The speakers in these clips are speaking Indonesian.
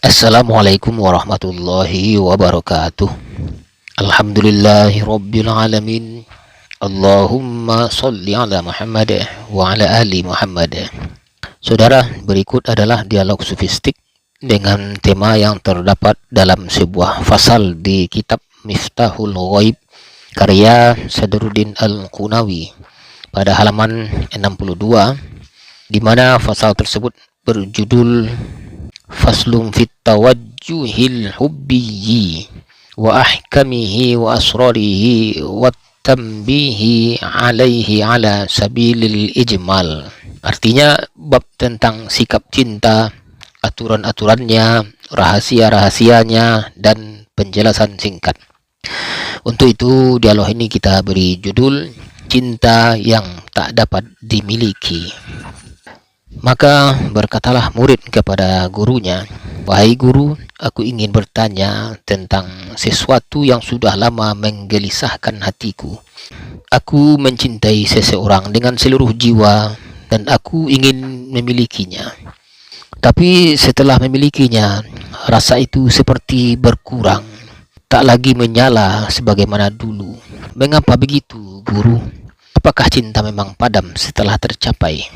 Assalamualaikum warahmatullahi wabarakatuh. Alhamdulillahi rabbil alamin. Allahumma salli ala Muhammad wa ala ali Muhammad. Saudara, berikut adalah dialog sufistik dengan tema yang terdapat dalam sebuah fasal di kitab Miftahul Ghaib karya Sadruddin Al-Qunawi pada halaman 62, di mana fasal tersebut berjudul Faslun fit tawajjuhil hubbiyi wa ahkamihi wa asrarihi wa tanbihi alaihi ala sabilil ijmal. Artinya bab tentang sikap cinta, aturan-aturannya, rahasia-rahasianya, dan penjelasan singkat. Untuk itu dialog ini kita beri judul Cinta yang tak dapat dimiliki. Maka berkatalah murid kepada gurunya, "Wahai guru, aku ingin bertanya tentang sesuatu yang sudah lama menggelisahkan hatiku. Aku mencintai seseorang dengan seluruh jiwa dan aku ingin memilikinya. Tapi setelah memilikinya, rasa itu seperti berkurang, tak lagi menyala sebagaimana dulu. Mengapa begitu, guru? Apakah cinta memang padam setelah tercapai?"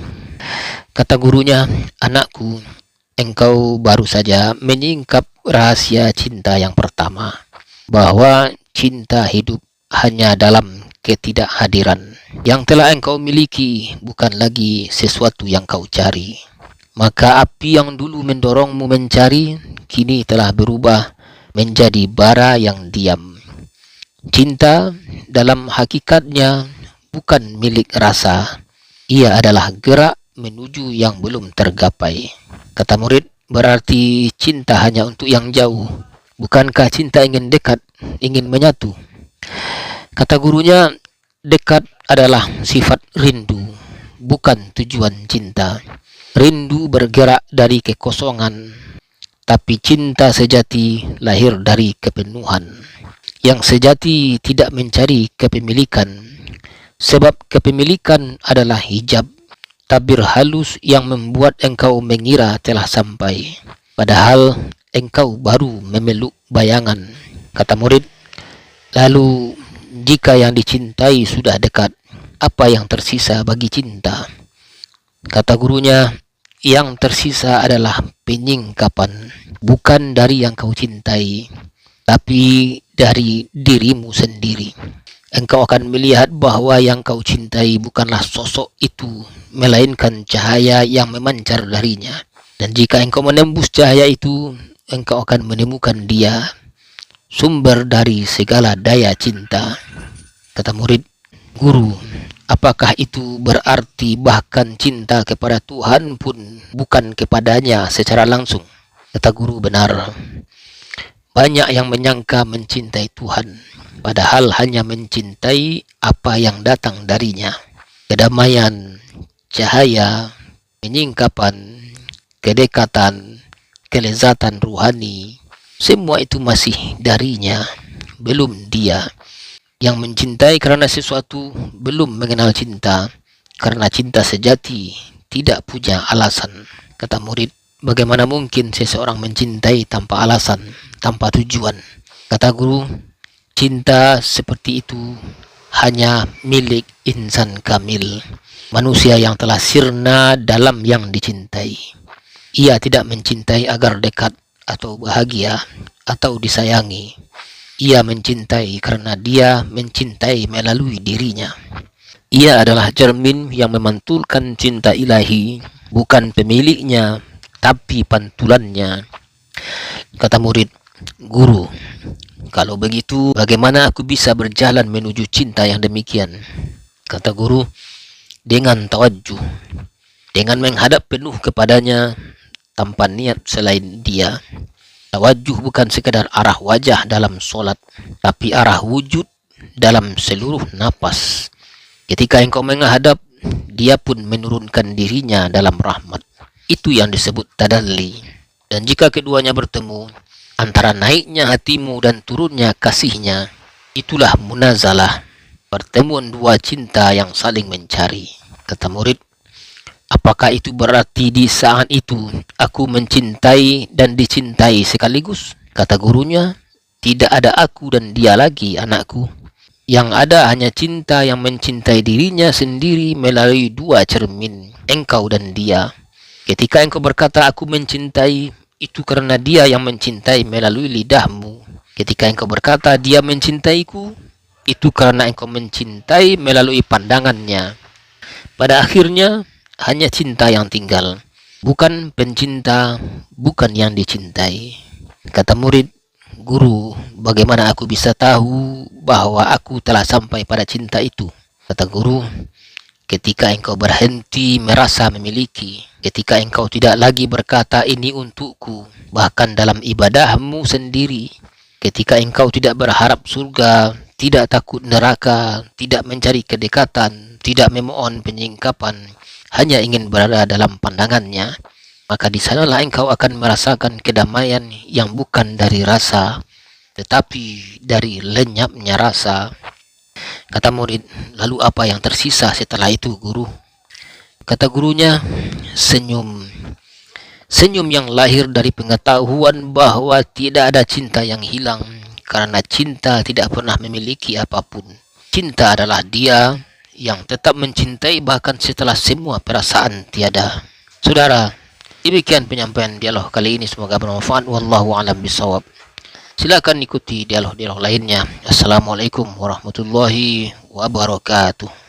Kata gurunya, "Anakku, engkau baru saja menyingkap rahasia cinta yang pertama, bahwa cinta hidup hanya dalam ketidakhadiran. Yang telah engkau miliki bukan lagi sesuatu yang kau cari. Maka api yang dulu mendorongmu mencari, kini telah berubah menjadi bara yang diam. Cinta dalam hakikatnya bukan milik rasa. Ia adalah gerak menuju yang belum tergapai." Kata murid, "Berarti cinta hanya untuk yang jauh. Bukankah cinta ingin dekat, ingin menyatu?" Kata gurunya, "Dekat adalah sifat rindu, bukan tujuan cinta. Rindu bergerak dari kekosongan, tapi cinta sejati lahir dari kepenuhan. Yang sejati tidak mencari kepemilikan, sebab kepemilikan adalah hijab, tabir halus yang membuat engkau mengira telah sampai, padahal engkau baru memeluk bayangan." Kata murid, "Lalu jika yang dicintai sudah dekat, apa yang tersisa bagi cinta?" Kata gurunya, "Yang tersisa adalah penyingkapan, bukan dari yang kau cintai, tapi dari dirimu sendiri. Engkau akan melihat bahwa yang kau cintai bukanlah sosok itu, melainkan cahaya yang memancar darinya. Dan jika engkau menembus cahaya itu, engkau akan menemukan dia, sumber dari segala daya cinta." Kata murid, "Guru, apakah itu berarti bahkan cinta kepada Tuhan pun bukan kepadanya secara langsung?" Kata guru, "Benar. Banyak yang menyangka mencintai Tuhan, padahal hanya mencintai apa yang datang darinya. Kedamaian, cahaya, penyingkapan, kedekatan, kelezatan ruhani, semua itu masih darinya, belum dia. Yang mencintai karena sesuatu belum mengenal cinta, karena cinta sejati tidak punya alasan." Kata murid, "Bagaimana mungkin seseorang mencintai tanpa alasan, tanpa tujuan?" Kata guru, "Cinta seperti itu hanya milik insan kamil, manusia yang telah sirna dalam yang dicintai. Ia tidak mencintai agar dekat atau bahagia atau disayangi. Ia mencintai karena dia mencintai melalui dirinya. Ia adalah cermin yang memantulkan cinta ilahi, bukan pemiliknya, tapi pantulannya." Kata murid, "Guru, kalau begitu bagaimana aku bisa berjalan menuju cinta yang demikian?" Kata guru, "Dengan tawajuh, dengan menghadap penuh kepadanya tanpa niat selain dia. Tawajuh bukan sekadar arah wajah dalam solat, tapi arah wujud dalam seluruh napas. Ketika engkau menghadap, dia pun menurunkan dirinya dalam rahmat. Itu yang disebut tadalli. Dan jika keduanya bertemu, antara naiknya hatimu dan turunnya kasihnya, itulah munazalah, pertemuan dua cinta yang saling mencari." Kata murid, Apakah itu berarti di saat itu aku mencintai dan dicintai sekaligus? Kata gurunya, tidak ada aku dan dia lagi, anakku. Yang ada hanya cinta yang mencintai dirinya sendiri melalui dua cermin, engkau dan dia. Ketika engkau berkata aku mencintai, itu karena dia yang mencintai melalui lidahmu. Ketika engkau berkata dia mencintaiku, itu karena engkau mencintai melalui pandangannya. Pada akhirnya, hanya cinta yang tinggal, bukan pencinta, bukan yang dicintai. Kata murid, guru, bagaimana aku bisa tahu bahwa aku telah sampai pada cinta itu? Kata guru, ketika engkau berhenti merasa memiliki, ketika engkau tidak lagi berkata ini untukku, bahkan dalam ibadahmu sendiri, ketika engkau tidak berharap surga, tidak takut neraka, tidak mencari kedekatan, tidak memohon penyingkapan, hanya ingin berada dalam pandangannya, maka di sanalah engkau akan merasakan kedamaian yang bukan dari rasa, tetapi dari lenyapnya rasa. Kata murid, lalu apa yang tersisa setelah itu, guru? Kata gurunya, senyum. Senyum yang lahir dari pengetahuan bahwa tidak ada cinta yang hilang, karena cinta tidak pernah memiliki apapun. Cinta adalah dia yang tetap mencintai bahkan setelah semua perasaan tiada. Saudara, demikian penyampaian dialog kali ini, semoga bermanfaat. Wallahu a'lam bishawab. Silakan ikuti dialog-dialog lainnya. Assalamualaikum warahmatullahi wabarakatuh.